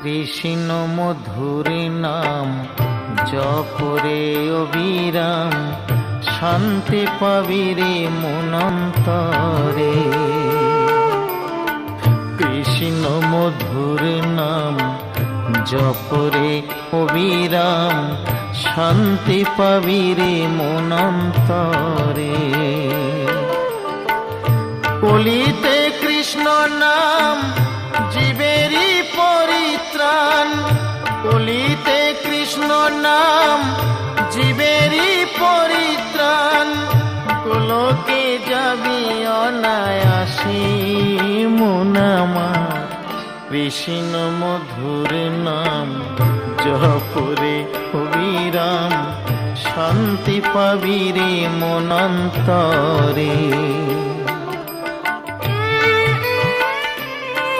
কৃষ্ণ মধুর নাম জপরে অবিরাম, শান্তি পাবি রে মনন্তরে। কৃষ্ণ মধুর নাম জপরে অবিরাম, শান্তি পাবি রে মনন্তরে। কলিতে কৃষ্ণ নাম জীবেরই পরিত্রাণ, কলিতে কৃষ্ণ নাম জীবেরই পরিত্রাণ। গোলকে যাবি অনায়াসে মন আমার, কৃষ্ণ মধুর নাম জপরে অবিরাম, শান্তি পাবি রে মনন্তরে।